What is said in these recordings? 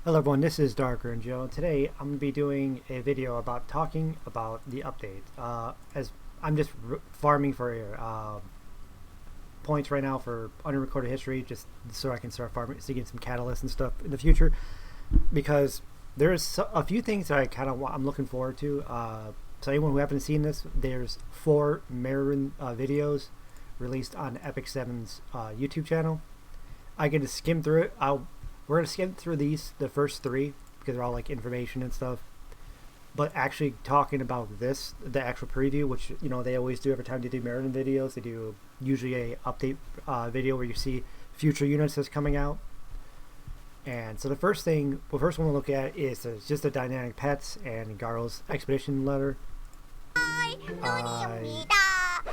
Hello everyone, this is Darker and Joe. Today I'm going to be doing a video about talking about the update. As I'm just farming for points right now for unrecorded history, just so I can start farming, seeking some catalysts and stuff in the future. Because there's a few things that I'm looking forward to. So anyone who hasn't seen this, there's 4 Marin videos released on Epic 7's YouTube channel. I can just skim through it. We're gonna skim through the first 3, because they're all like information and stuff. But actually talking about the actual preview, which they always do every time they do Meriden videos. They do usually a update video where you see future units that's coming out. And so the first one we'll look at is just the dynamic pets and Garo's expedition letter.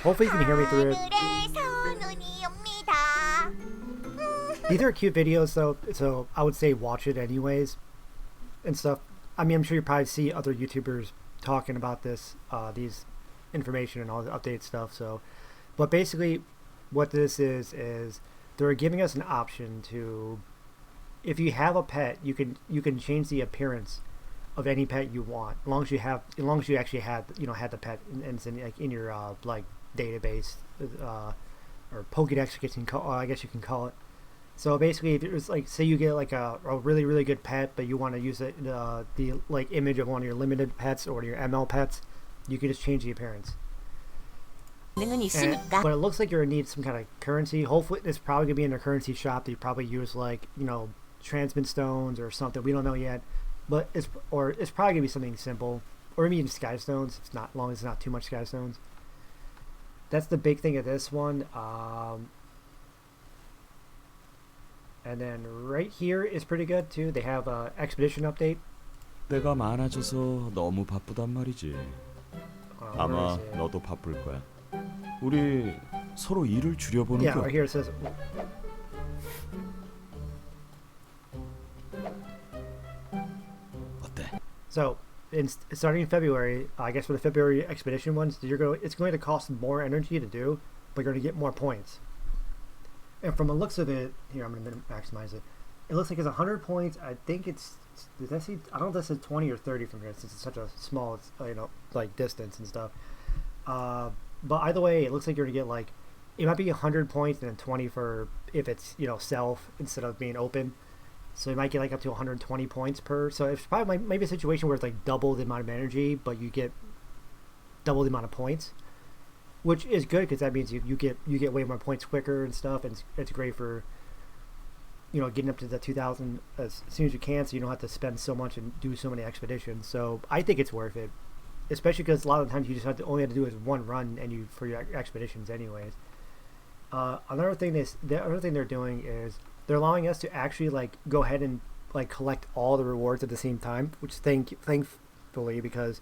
Hopefully you can hear me through it. These are cute videos though, so I would say watch it anyways and stuff. I mean, I'm sure you probably see other YouTubers talking about these information and all the update stuff. So, but basically what this is they're giving us an option to, if you have a pet, you can change the appearance of any pet you want, as long as you actually had the pet and it's in your like database or Pokédex, I guess you can call it. So basically, if it was like, say you get like a really really good pet, but you want to use it the like image of one of your limited pets or your ML pets, you can just change the appearance. But it looks like you're gonna need some kind of currency. Hopefully, it's probably gonna be in a currency shop that you probably use like transmit stones or something. We don't know yet, but it's probably gonna be something simple, or maybe even sky stones. It's not, long as it's not too much sky stones. That's the big thing of this one. And then right here is pretty good too. They have a expedition update. 때가 많아져서 너무 바쁘단 말이지. 아마 너도 바쁠 거야. 우리 서로 일을 줄여보는 Yeah, right here it says. 어때? So, starting in February, I guess for the February expedition ones, it's going to cost more energy to do, but you're going to get more points. And from the looks of it, here I'm going to maximize it. It looks like it's 100 points. I think it's. Did I see? I don't know if this is 20 or 30 from here, since it's such a small, like distance and stuff. But either way, it looks like you're going to get like, it might be 100 points and then 20 for if it's self instead of being open. So you might get like up to 120 points per. So it's probably maybe a situation where it's like double the amount of energy, but you get double the amount of points, which is good because that means you get way more points quicker and stuff, and it's great for getting up to the 2,000 as soon as you can, so you don't have to spend so much and do so many expeditions. So I think it's worth it, especially because a lot of the times you just only have to do is one run and for your expeditions anyways. Another thing they're doing is they're allowing us to actually like go ahead and like collect all the rewards at the same time, which thankfully, because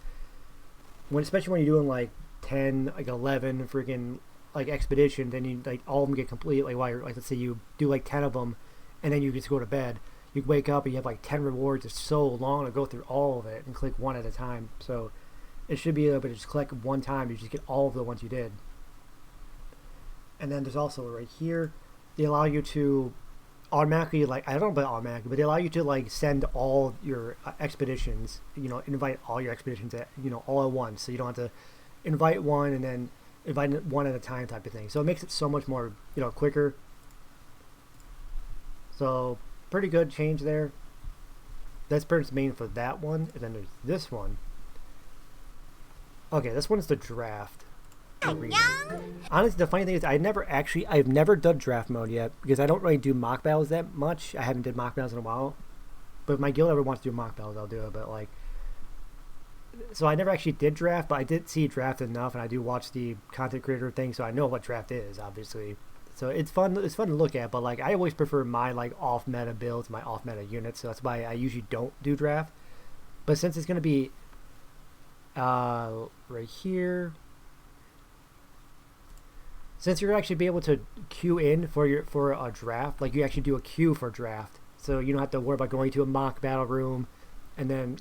especially when you're doing like 10, like 11 freaking like expeditions, and you like all of them get complete, like while you're like, let's say you do like 10 of them and then you just go to bed, you wake up and you have like 10 rewards. It's so long to go through all of it and click one at a time. So it should be able to just click one time, you just get all of the ones you did. And then there's also right here, they allow you to automatically, like, I don't know about automatically, but they allow you to like send all your expeditions, invite all your expeditions at, all at once, so you don't have to invite one and then invite one at a time type of thing. So it makes it so much more quicker. So pretty good change there. That's pretty much main for that one. And then there's this one. Okay, this one's the draft. Honestly, the funny thing is I've never done draft mode yet, because I don't really do mock battles that much. I haven't did mock battles in a while, but if my guild ever wants to do mock battles, I'll do it. But like, so I never actually did draft, but I did see draft enough, and I do watch the content creator thing, so I know what draft is, obviously. So it's fun to look at, but like I always prefer my like off meta builds, my off meta units, so that's why I usually don't do draft. But since it's gonna be right here, since you're actually be able to queue in for a draft, like you actually do a queue for draft, so you don't have to worry about going to a mock battle room and then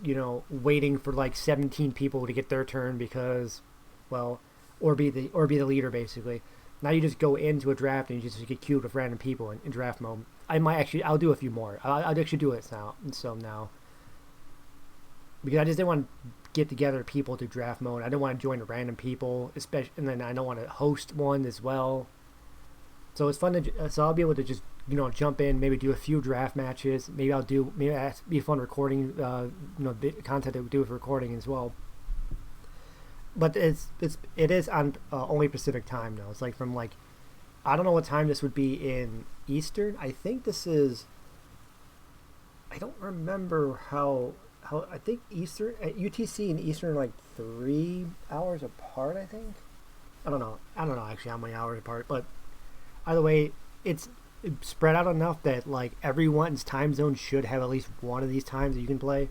waiting for like 17 people to get their turn because, well, or be the leader basically. Now you just go into a draft and you just get queued with random people in draft mode. I might actually, I'll do a few more. I'll actually do it now. Because I just didn't want to get together people to draft mode. I didn't want to join random people, especially, and then I don't want to host one as well. So it's fun to, so I'll be able to just, jump in, maybe do a few draft matches. Maybe that's be fun recording, content that we do with recording as well. But it is on only Pacific time though. It's like from like, I don't know what time this would be in Eastern. I think this is, I don't remember how I think Eastern, UTC and Eastern are like 3 hours apart, I think. I don't know actually how many hours apart, but either way, it's spread out enough that like everyone's time zone should have at least one of these times that you can play.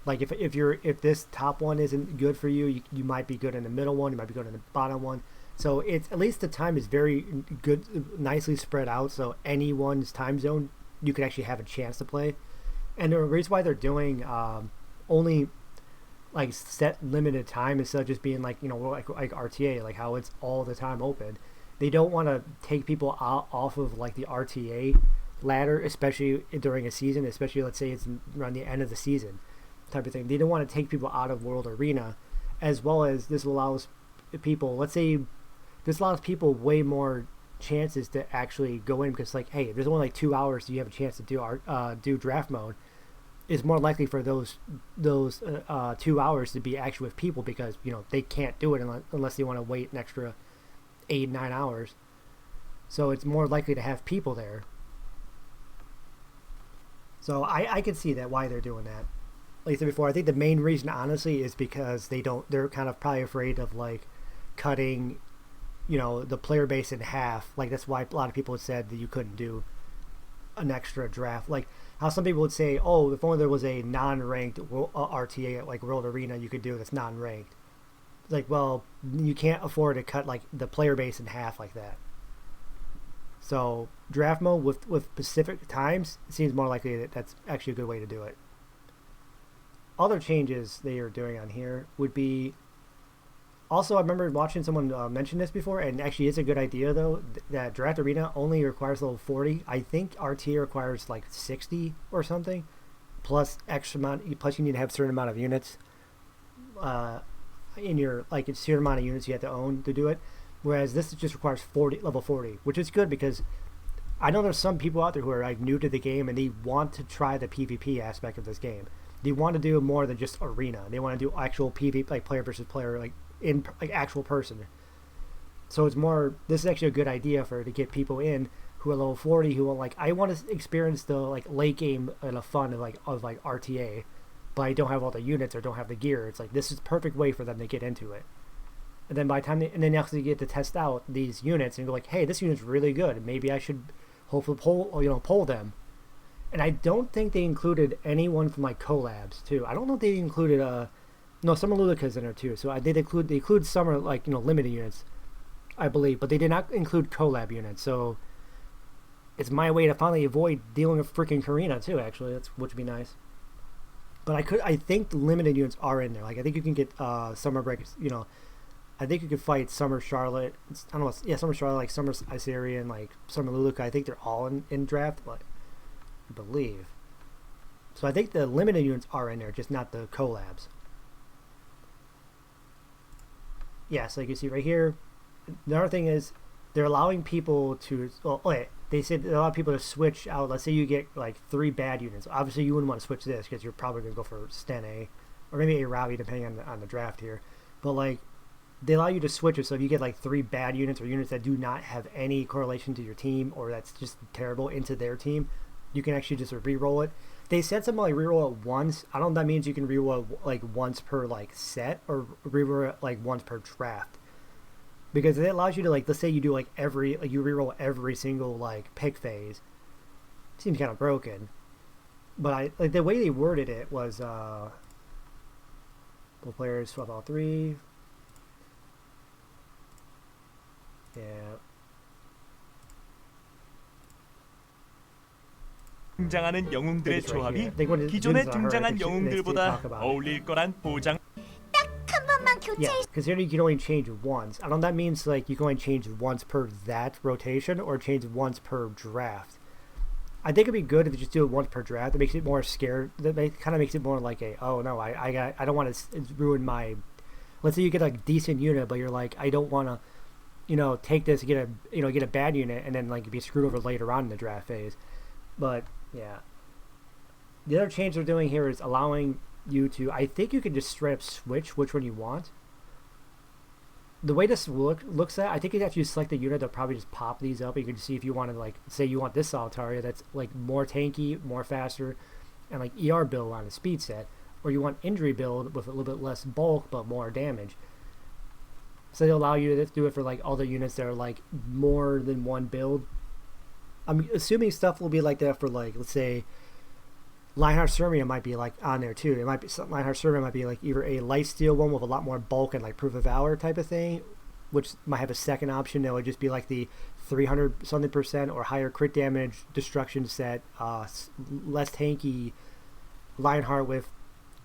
Like if this top one isn't good for you, you might be good in the middle one, you might be good in the bottom one. So it's at least the time is very good, nicely spread out. So anyone's time zone, you could actually have a chance to play. And the reason why they're doing only like set limited time instead of just being like like RTA, like how it's all the time open. They don't want to take people off of like the RTA ladder, especially during a season, especially let's say it's around the end of the season type of thing. They don't want to take people out of World Arena, as well as this allows people, let's say this allows people way more chances to actually go in because like, hey, there's only like 2 hours so you have a chance to do draft mode. It's more likely for those 2 hours to be actually with people because they can't do it unless they want to wait an extra 8-9 hours. So it's more likely to have people there. So I can see that why they're doing that. Like I said before, I think the main reason honestly is because they're kind of probably afraid of like cutting the player base in half. Like that's why a lot of people have said that you couldn't do an extra draft. Like how some people would say, oh, if only there was a non-ranked RTA like World Arena you could do that's non-ranked. Like, well, you can't afford to cut like the player base in half like that. So draft mode with Pacific times seems more likely that that's actually a good way to do it. Other changes they are doing on here would be also, I remember watching someone mention this before, and actually it's a good idea though, that Draft Arena only requires level 40. I think RTA requires like 60 or something, plus you need to have a certain amount of units in your, like a certain amount of units you have to own to do it. Whereas this just requires level 40, which is good because I know there's some people out there who are like new to the game and they want to try the PvP aspect of this game. They want to do more than just arena. They want to do actual PvP, like player versus player, like in like actual person. So it's more, this is actually a good idea to get people in who are level 40 who are like, I want to experience the like late game and the fun of like RTA, but I don't have all the units or don't have the gear. It's like this is the perfect way for them to get into it. And then by the time and then you actually get to test out these units and go like, hey, this unit's really good and maybe I should hopefully poll them. And I don't think they included anyone from like collabs too. I don't know if they included no, Summer Lulica's in there too. So they include Summer like limited units, I believe, but they did not include collab units. So it's my way to finally avoid dealing with freaking Karina too. Actually, which would be nice. But I think the limited units are in there. Like I think you can get Summer Break. I think you could fight Summer Charlotte. I don't know. Yeah, Summer Charlotte, like Summer Isarian, like Summer Lulica. I think they're all in draft, but I believe. So I think the limited units are in there, just not the collabs. Yeah, so you can see right here. Another thing is they're allowing people to. They said a lot of people to switch out. Let's say you get like 3 bad units. Obviously, you wouldn't want to switch this because you're probably going to go for Stene or maybe a Ravi, depending on the draft here. But like, they allow you to switch it. So if you get like 3 bad units or units that do not have any correlation to your team or that's just terrible into their team, you can actually just re-roll it. They said something like re-roll it once. I don't know if that means you can re-roll it like once per like set or re-roll it like once per draft. Because it allows you to like, let's say you do like you re-roll every single like pick phase. Seems kind of broken. But the way they worded it was both players swap all 3. Yeah. 등장하는 영웅들의 조합이 기존에 등장한 영웅들보다 어울릴 거란 보장. Yeah, considering you can only change once. I don't know, that means like you can only change once per that rotation or change once per draft. I think it'd be good if you just do it once per draft. It makes it more scared. Kind of makes it more like oh no, I don't want to ruin my. Let's say you get a decent unit, but you're like, I don't want to, take this and get a bad unit and then like be screwed over later on in the draft phase. But yeah, the other change they're doing here is allowing you to. I think you can just straight up switch which one you want. The way this looks at, I think after you select the unit, they'll probably just pop these up. You can see if you want to, like, say you want this Solitaria that's, like, more tanky, more faster, and, like, ER build on a speed set. Or you want injury build with a little bit less bulk, but more damage. So they'll allow you to do it for, like, all the units that are, like, more than one build. I'm assuming stuff will be like that for, like, let's say, Lionheart Sturmia might be, like, on there, too. It might be, Lionheart Sturmia might be, like, either a lifesteal one with a lot more bulk and, like, Proof of Valor type of thing, which might have a second option that would just be, like, the 300-something% or higher crit damage destruction set, less tanky Lionheart with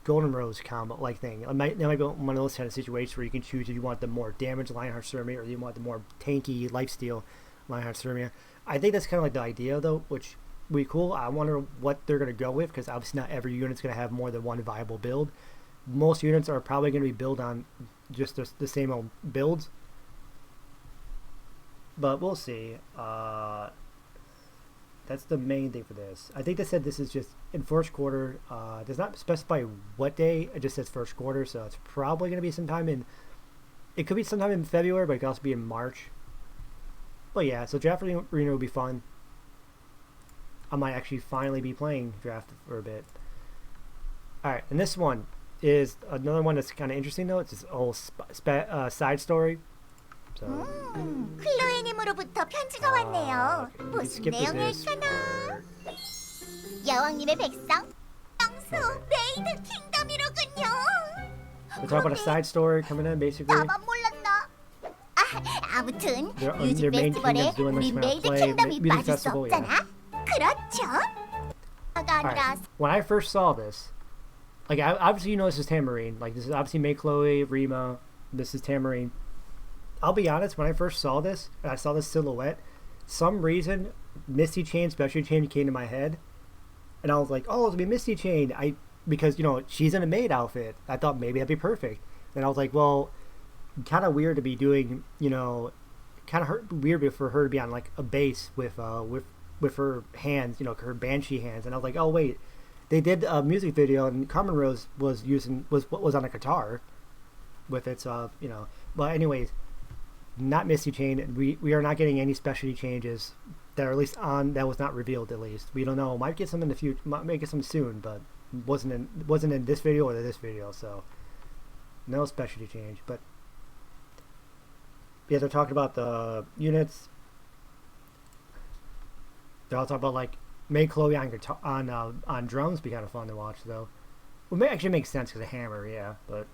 Golden Rose combo, like, thing. That might be one of those kind of situations where you can choose if you want the more damage Lionheart Sturmia or you want the more tanky lifesteal Lionheart Sturmia. I think that's kind of, like, the idea, though, which be cool. I wonder what they're going to go with, because obviously not every unit's going to have more than one viable build. Most units are probably going to be built on just the same old builds, but we'll see. That's the main thing for this. I think they said this is just in first quarter. Does not specify what day. It just says first quarter, so it's probably going to be sometime in. It could be sometime in February, but it could also be in March. But yeah, so Draft Arena will be fun. I might actually finally be playing Draft for a bit. Alright, and this one is another one that's kind of interesting, though. It's this whole side story. So, 클로에님으로부터 편지가 왔네요. 무슨 내용일까나? 여왕님의 백성, 영수, 메이드 킹덤이로군요. We're talking about a side story coming in, basically. 나만 몰랐나? 아무튼 their main kingdom's doing 우리 this 메이드 play, 킹덤이 music 빠질 수 festival, 없잖아. yeah. 그렇죠? Alright, when I first saw this, like, obviously this is Tamarine. Like, this is obviously May Chloe, Rima. This is Tamarine. I'll be honest, when I first saw this, and I saw this silhouette, some reason Misty Chain, Special Chain came to my head, and I was like, oh, it'll be Misty Chain. Because she's in a maid outfit. I thought maybe that'd be perfect. And I was like, well, kind of weird to be doing, kind of weird for her to be on like a base with her hands, her banshee hands. And I was like, oh wait, they did a music video and Carmen Rose was on a guitar with it. So but anyways, not Misty Chain. We are not getting any specialty changes that are at least on that was not revealed. At least we don't know. Might get some in the future. Might get some soon, but wasn't in this video or this video. So no specialty change. But yeah, they're talking about the units. They're all talking about like May Chloe on guitar on drums. Be kind of fun to watch though. Well, it actually makes sense because a hammer, yeah. But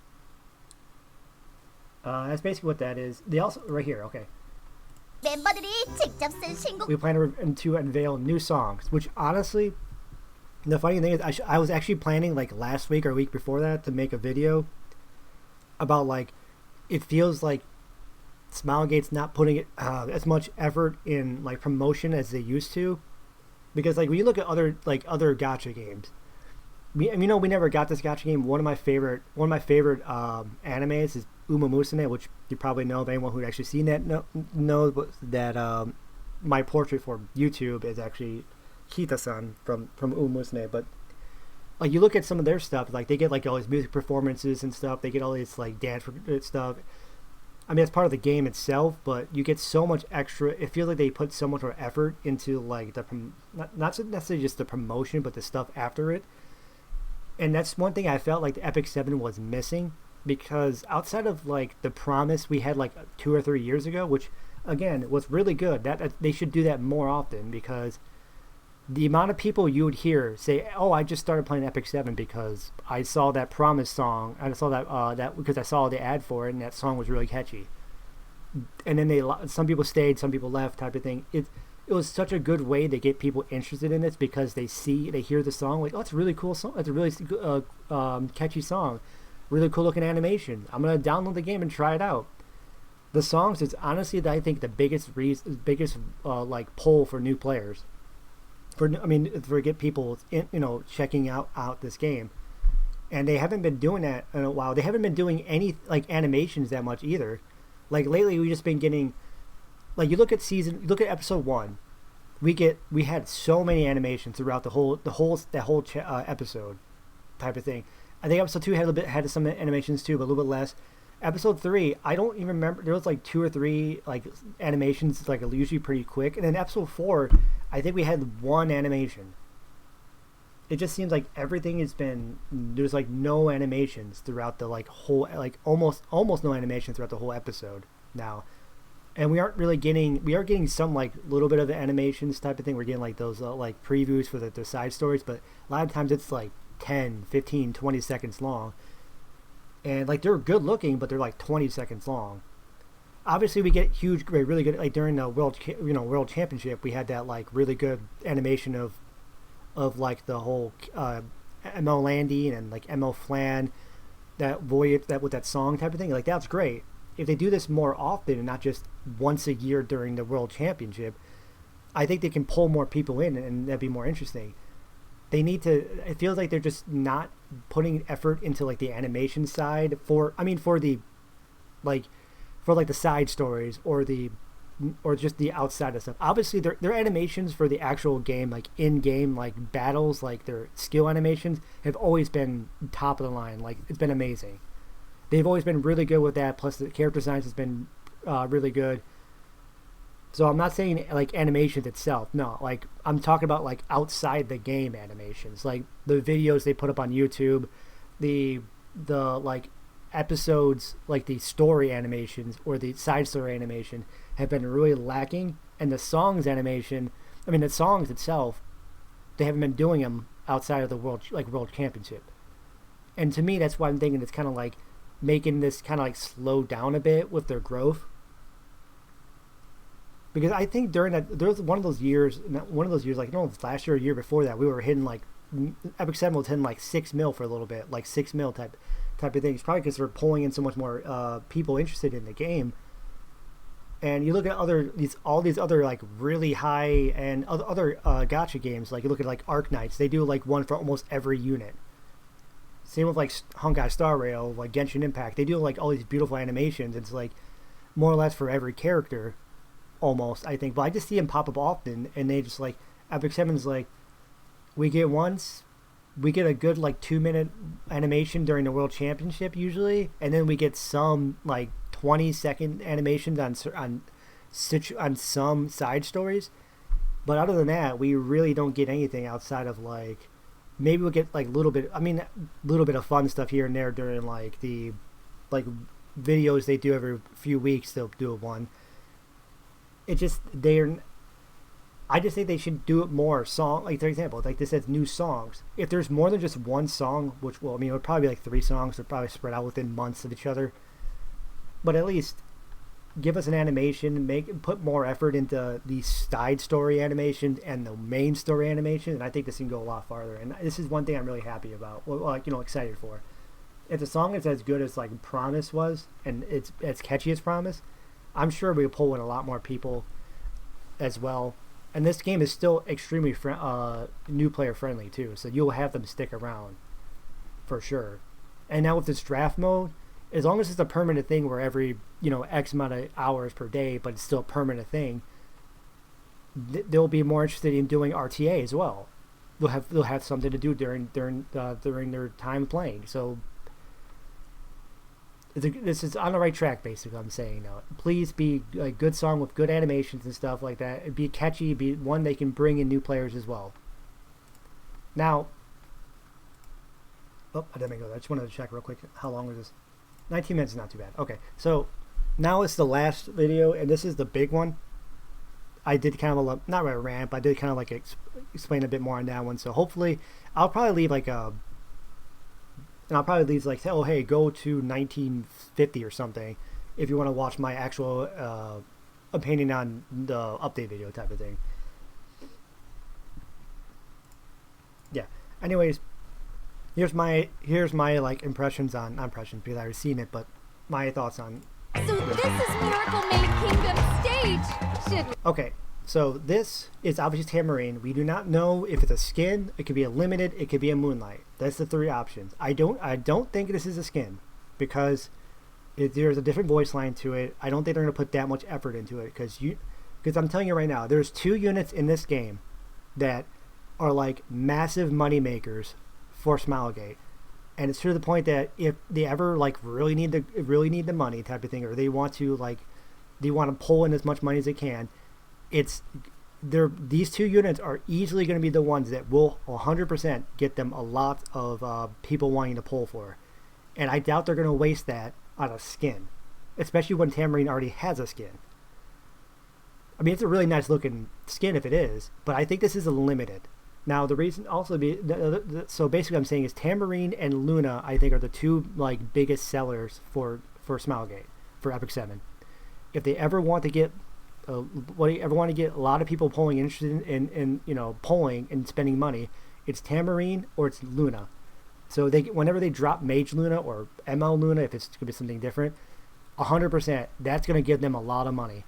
that's basically what that is. They also right here, okay. 멤버들이 직접 쓴 신곡. We plan to unveil new songs, which honestly, the funny thing is, I was actually planning like last week or a week before that to make a video about like it feels like Smilegate's not putting as much effort in like promotion as they used to, because like when you look at other gacha games, we never got this gacha game. One of my favorite animes is Uma Musume, which you probably know. If anyone who'd actually seen that knows that my portrait for YouTube is actually Kita-san from Uma Musume. But like you look at some of their stuff, like they get like all these music performances and stuff. They get all this like dance stuff. I mean, it's part of the game itself, but you get so much extra. It feels like they put so much more effort into like not necessarily just the promotion, but the stuff after it. And that's one thing I felt like the Epic 7 was missing, because outside of like the promise we had like 2 or 3 years ago, which again was really good, that they should do that more often, because the amount of people you would hear say, "Oh, I just started playing Epic 7 because I saw that Promise song. I saw that because I saw the ad for it, and that song was really catchy." And then some people stayed, some people left, type of thing. It was such a good way to get people interested in this, because they hear the song like, "Oh, it's a really cool song. It's a really catchy song, really cool looking animation. I'm gonna download the game and try it out." The songs is honestly, I think, the biggest like pull for new players. for get people checking out this game, and they haven't been doing that in a while. They haven't been doing any like animations that much either. Like lately, we've just been getting like you look at episode 1, we had so many animations throughout the whole episode type of thing. I think episode 2 had some animations too, but a little bit less. Episode 3, I don't even remember. There was like 2 or 3 like animations, like usually pretty quick. And then episode 4, I think we had 1 animation. It just seems like everything has been, there's like no animations throughout the like whole, like almost no animation throughout the whole episode now. And we are getting some like little bit of animations type of thing. We're getting like those like previews for the side stories, but a lot of times it's like 10, 15, 20 seconds long. And like they're good looking, but they're like 20 seconds long. Obviously we get really good, like during the world championship, we had that like really good animation of like the whole ML landing and like ML Flan, that voyage, that with that song type of thing. Like that's great. If they do this more often and not just once a year during the world championship, I think they can pull more people in and that'd be more interesting. They need to, it feels like they're just not putting effort into like the animation side for the side stories or just the outside of stuff. Obviously their animations for the actual game, like in-game like battles, like their skill animations have always been top of the line. Like it's been amazing. They've always been really good with that, plus the character design has been really good. So I'm not saying like animations itself, no. Like I'm talking about like outside the game animations, like the videos they put up on YouTube, the like episodes, like the story animations or the side story animation have been really lacking. And the songs animation, the songs itself, they haven't been doing them outside of the world championship. And to me, that's why I'm thinking it's kind of like making this kind of like slow down a bit with their growth. Because I think during that, there was one of those years, like, last year or year before that, we were hitting like, Epic 7 was hitting like 6 mil for a little bit, like 6 mil type of things. Probably because they're pulling in so much more people interested in the game. And you look at all these other like really high and other gacha games, like you look at like Arknights, they do like one for almost every unit. Same with like Honkai Star Rail, like Genshin Impact, they do like all these beautiful animations. It's like more or less for every character, almost, I think. But I just see them pop up often, and they just like, Epic 7's like, we get a good like 2-minute animation during the World Championship usually, and then we get some like 20-second animations on some side stories. But other than that, we really don't get anything outside of like, maybe we'll get like a little bit of fun stuff here and there during like the like videos they do every few weeks. They'll do one. I just think they should do it more like for example, like this says new songs. If there's more than just one song, which it would probably be like 3 songs, they're probably spread out within months of each other. But at least give us an animation, put more effort into the side story animation and the main story animation, and I think this can go a lot farther. And this is one thing I'm really happy about, excited for. If the song is as good as like Promise was, and it's as catchy as Promise, I'm sure we'll pull in a lot more people as well. And this game is still extremely new player friendly too, so you'll have them stick around for sure. And now with this draft mode, as long as it's a permanent thing where every X amount of hours per day, but it's still a permanent thing, they'll be more interested in doing RTA as well. They'll have something to do during their time playing. So this is on the right track, basically. I'm saying now, please be a good song with good animations and stuff like that. Be catchy, be one they can bring in new players as well. Now, I didn't go. I just wanted to check real quick. How long was this? 19 minutes is not too bad. Okay, so now it's the last video, and this is the big one. I did kind of not really a rant, but I did kind of like explain a bit more on that one. So hopefully, I'll probably leave like say, oh hey, go to 1950 or something if you want to watch my actual opinion on the update video type of thing. Yeah. Anyways. Here's my like impressions on, not impressions because I've seen it, but my thoughts on. So this is Miracle Maid Kingdom stage. Okay, So this is obviously Tamarine. We do not know if it's a skin. It could be a limited. It could be a Moonlight. That's the three options. I don't think this is a skin because there's a different voice line to it. I don't think they're going to put that much effort into it because I'm telling you right now, there's 2 units in this game that are like massive money makers for Smilegate, and it's to the point that if they ever like really need the money type of thing, or they want to pull in as much money as they can, these 2 units are easily going to be the ones that will 100% get them a lot of people wanting to pull for, and I doubt they're going to waste that on a skin, especially when Tamarine already has a skin. I mean, it's a really nice looking skin if it is, but I think this is a limited. Now, the reason also so basically I'm saying is Tamarine and Luna, I think, are the 2 like biggest sellers for Smilegate, for Epic 7. If they ever want to get a lot of people interested in pulling and spending money, it's Tamarine or it's Luna. So whenever they drop Mage Luna or ML Luna, if it's going to be something different, 100%, that's going to give them a lot of money.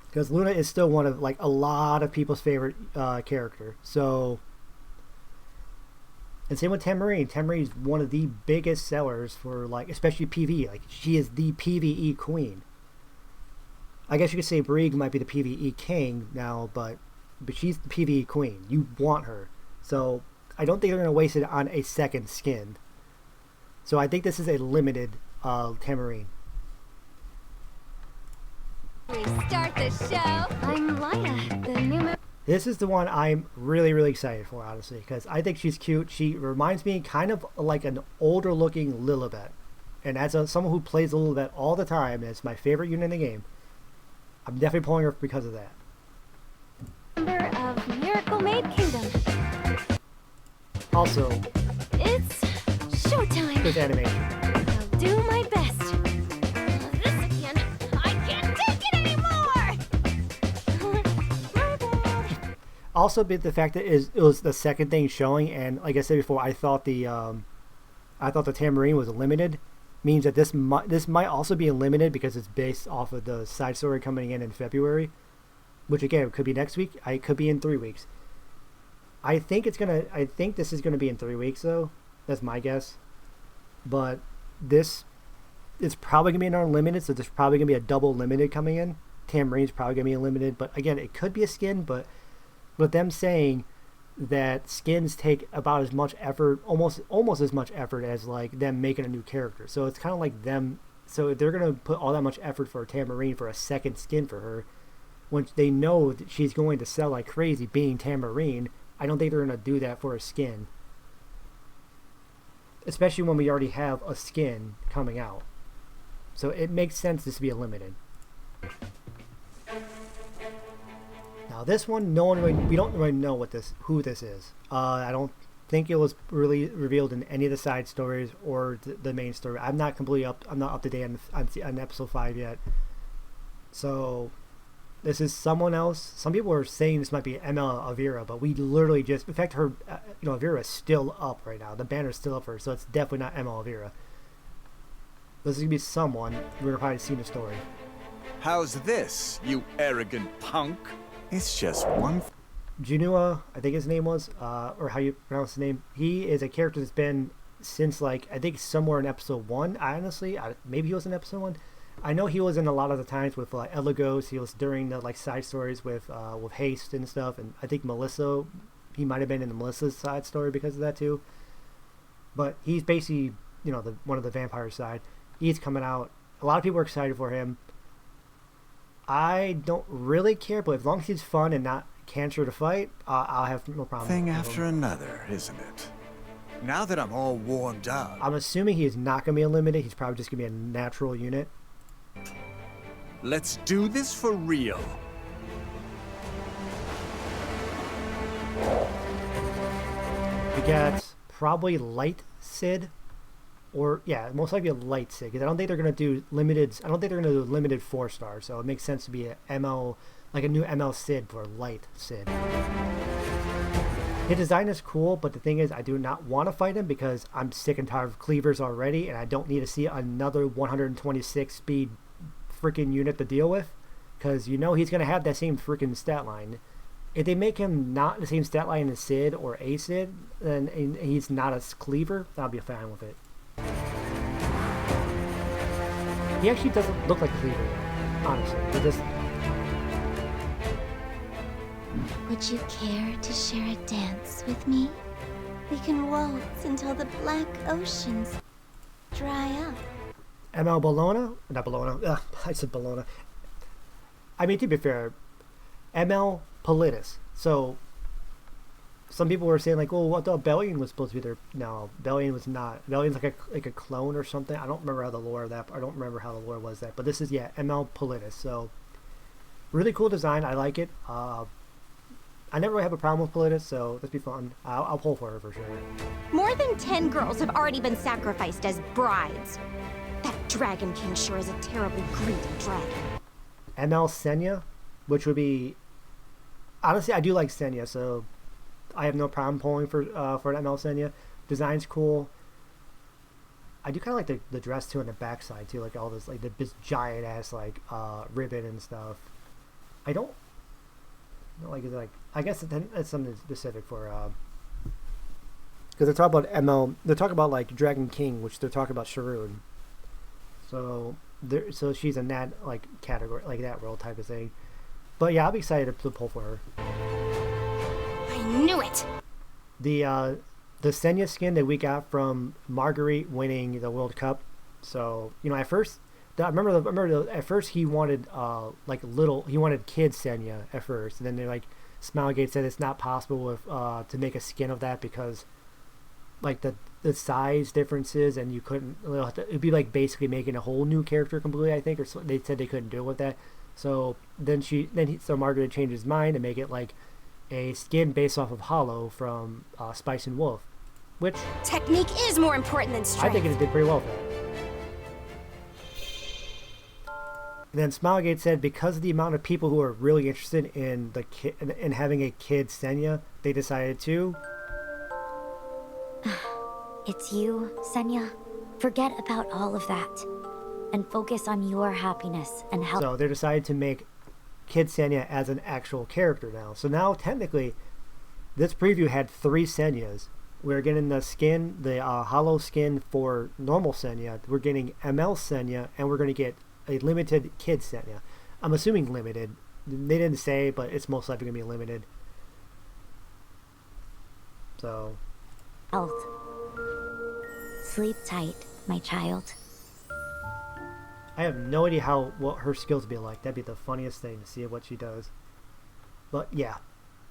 Because Luna is still one of like a lot of people's favorite character. So, and same with Tamarine. Tamarine is one of the biggest sellers for like, especially PvE. Like she is the PvE queen. I guess you could say Brig might be the PvE king now, but she's the PvE queen. You want her. So I don't think they're going to waste it on a second skin. So I think this is a limited Tamarine. We start the show. I'm Laya, the new This is the one I'm really, really excited for, honestly, because I think she's cute. She reminds me kind of like an older looking Lilibet. And as someone who plays Lilibet all the time, and it's my favorite unit in the game, I'm definitely pulling her because of that. member of Miracle Maid Kingdom. Also, It's showtime. this animation. I'll do my best. This again. I can't take it anymore. My bad. Also, the fact that it was the second thing showing, and like I said before, I thought the Tamarine was limited, means that this might also be limited because it's based off of the side story coming in February, which again could be next week. It could be in 3 weeks. I think this is gonna be in 3 weeks though. That's my guess. But this is probably gonna be an unlimited, so there's probably gonna be a double limited coming in. Tamarine's probably gonna be unlimited, but again, it could be a skin. But with them saying that skins take about as much effort, almost as much effort as like them making a new character. So it's kind of like them. So if they're gonna put all that much effort for a Tamarine for a second skin for her, when they know that she's going to sell like crazy, being Tamarine, I don't think they're gonna do that for a skin. Especially when we already have a skin coming out. So it makes sense this to be a limited. Now this one, we don't really know who this is. I don't think it was really revealed in any of the side stories or the main story. I'm not up to date on episode 5 yet. So this is someone else. Some people are saying this might be Emma Avira, but we literally just, in fact, her, Avira is still up right now. The banner's still up for her, so it's definitely not Emma Avira. This is gonna be someone we're probably seeing the story. How's this, you arrogant punk? It's just one. Junua, I think his name was, or how you pronounce his name. He is a character that's been since like I think somewhere in episode 1. Maybe he was in episode 1. I know he was in a lot of the times with like Elagos. He was during the like side stories with Haste and stuff, and I think Melissa. He might have been in the Melissa's side story because of that too. But he's basically one of the vampire side. He's coming out. A lot of people are excited for him. I don't really care, but as long as he's fun and not cancer to fight, I'll have no problem. Thing after another, isn't it? Now that I'm all warmed up. I'm assuming he is not going to be unlimited. He's probably just going to be a natural unit. Let's do this for real. We got probably light Sid. Or, yeah, most likely a light Sid. Because I don't think they're going to do limited. I don't think they're going to do limited 4-star. So it makes sense to be a ML, like a new ML Sid for light Sid. His design is cool, but the thing is, I do not want to fight him because I'm sick and tired of cleavers already, and I don't need to see another 126 speed freaking unit to deal with. because you know he's gonna have that same freaking stat line. If they make him not the same stat line as Sid or a Sid, then and he's not a cleaver, I'll be fine with it. He actually doesn't look like a cleaver, honestly. He just... Would you care to share a dance with me? We can waltz until the black oceans dry up. ML Bologna? Not Bologna. Ugh, I said Bologna. I mean, to be fair, ML Politis. So, some people were saying like, "Oh, what the Bellion was supposed to be there." No, Bellion was not. Bellion's like a clone or something. I don't remember how the lore of that. I don't remember how the lore was that. But this is ML Politis. So, really cool design. I like it. I never really have a problem with Politis, so this be fun. I'll pull for her for sure. More than 10 girls have already been sacrificed as brides. That Dragon King sure is a terribly greedy dragon. ML Senya, which would be... Honestly, I do like Senya, so I have no problem pulling for an ML Senya. Design's cool. I do kind of like the dress too on the backside too, like all this like this giant ass like ribbon and stuff. I don't like is it like I guess that's something specific for because they're talking about ML. They're talking about like Dragon King, which they're talking about Sharoon. So she's in that like category, like that role type of thing. But yeah, I'll be excited to pull for her. I knew it. The Senya skin that we got from Marguerite winning the World Cup. So you know, at first, I remember at first he wanted he wanted kid Senya at first, and then they're like Smilegate said it's not possible to make a skin of that because like the size differences, and you couldn't. It'd be like basically making a whole new character completely. I think, or so, they said they couldn't do it with that. So so Margaret changed his mind to make it like a skin based off of Hollow from Spice and Wolf, which technique is more important than strength. I think it did pretty well for that. And then Smilegate said because of the amount of people who are really interested in in having a kid Senya, they decided to. It's you, Senya. Forget about all of that and focus on your happiness and health. So they decided to make Kid Senya as an actual character now. So now technically, this preview had 3 Senyas. We're getting the skin, the hollow skin for normal Senya. We're getting ML Senya, and we're going to get a limited Kid Senya. I'm assuming limited. They didn't say, but it's most likely going to be limited. So. Health. Sleep tight, my child. I have no idea what her skills be like. That'd be the funniest thing to see what she does. But yeah,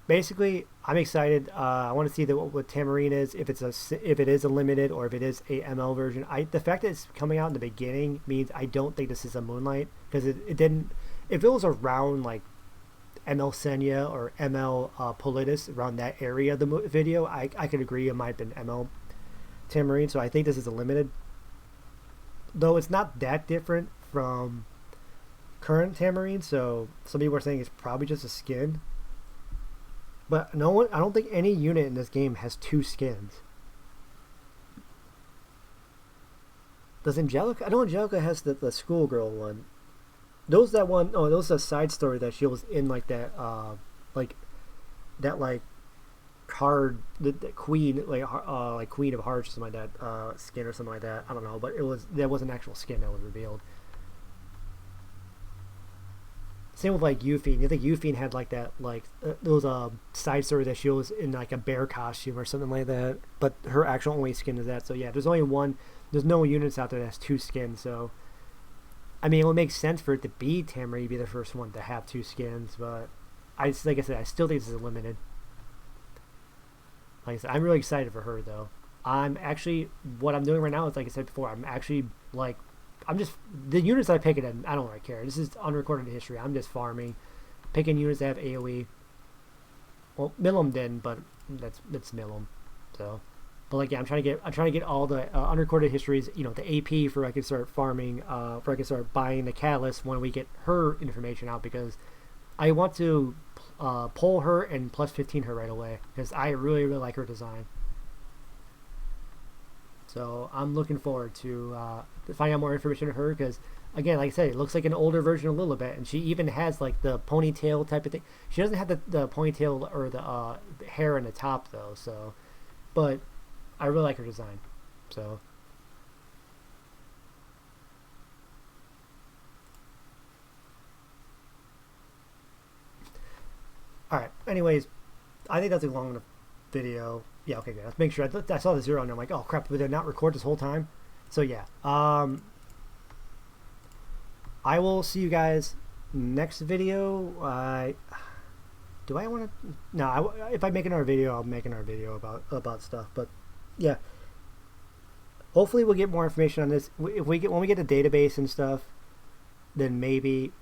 basically, I'm excited. I want to see what Tamarine is. If it is a limited or if it is a ML version. The fact that it's coming out in the beginning means I don't think this is a Moonlight because it didn't. If it was around like ML Senya or ML Politis around that area of the video, I could agree it might have been ML Tamarine. So I think this is a limited. Though it's not that different from current Tamarine, so some people are saying it's probably just a skin. But I don't think any unit in this game has 2 skins. Does Angelica? I know Angelica has the schoolgirl one. Those a side story that she was in like that, card, the queen, like Queen of Hearts or something like that, skin or something like that. I don't know, but that was an actual skin that was revealed. Same with like Yuffie. I think Yuffie had like that, like those side story that she was in like a bear costume or something like that. But her actual only skin is that. So yeah, there's only one. There's no units out there that has 2 skins. So I mean, it would make sense for it to be Tamarine be the first one to have 2 skins. But like I said, I still think this is limited. Like I said, I'm really excited for her though. What I'm doing right now is, like I said before, the units I pick it in, I don't really care. This is unrecorded history. I'm just farming, picking units that have AoE. Well, Milim didn't, but that's Milim. So, but like yeah, I'm trying to get all the unrecorded histories. You know, the AP for I can start farming. For I can start buying the catalyst when we get her information out because I want to pull her and plus 15 her right away because I really like her design. So I'm looking forward to finding out more information on her because, again, like I said, it looks like an older version of Lilibet, and she even has like the ponytail type of thing. She doesn't have the ponytail or the hair in the top though. So, but I really like her design. So. All right. Anyways, I think that's a long enough video. Yeah. Okay. Good. Let's make sure. I saw the 0 and I'm like, oh crap! Did I not record this whole time? So yeah. I will see you guys next video. Do I want to? No. If I make another video, I'll make another video about stuff. But yeah. Hopefully, we'll get more information on this. If we get when we get the database and stuff, then maybe.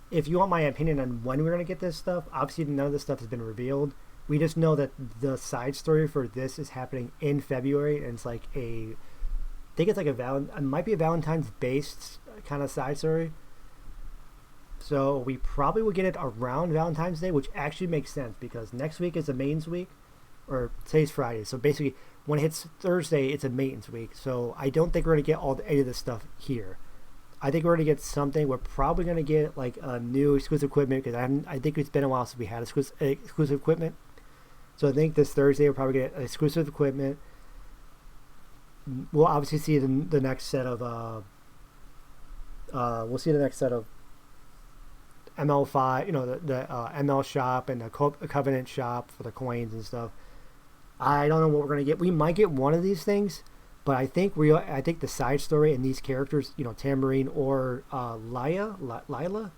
If you want my opinion on when we're going to get this stuff, obviously none of this stuff has been revealed. We just know that the side story for this is happening in February, and it's like I think it's like it might be a Valentine's-based kind of side story. So we probably will get it around Valentine's Day, which actually makes sense because next week is a Maidens week, or today's Friday. So basically, when it hits Thursday, it's a Maidens week. So I don't think we're going to get any of this stuff here. I think we're going to get something. We're probably going to get like a new exclusive equipment because I think it's been a while since we had exclusive equipment. So I think this Thursday we'll probably get exclusive equipment. We'll obviously see the next set of we'll see the next set of ML5, the ML shop and the Covenant shop for the coins and stuff. I don't know what we're going to get. We might get one of these things. But I think the side story and these characters, Tamarine or Lila,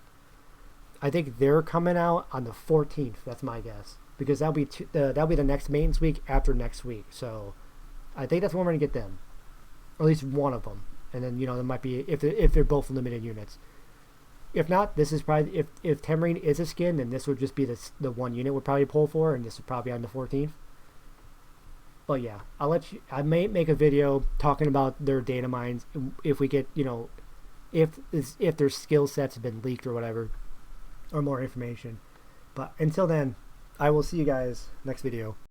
I think they're coming out on the 14th. That's my guess because that'll be the next Maidens week after next week. So I think that's when we're gonna get them, or at least one of them. And then there might be if they're both limited units. If not, this is probably if Tamarine is a skin, then this would just be the one unit would probably pull for, and this would probably be on the 14th. But yeah, I may make a video talking about their data mines if we get, if their skill sets have been leaked or whatever, or more information. But until then, I will see you guys next video.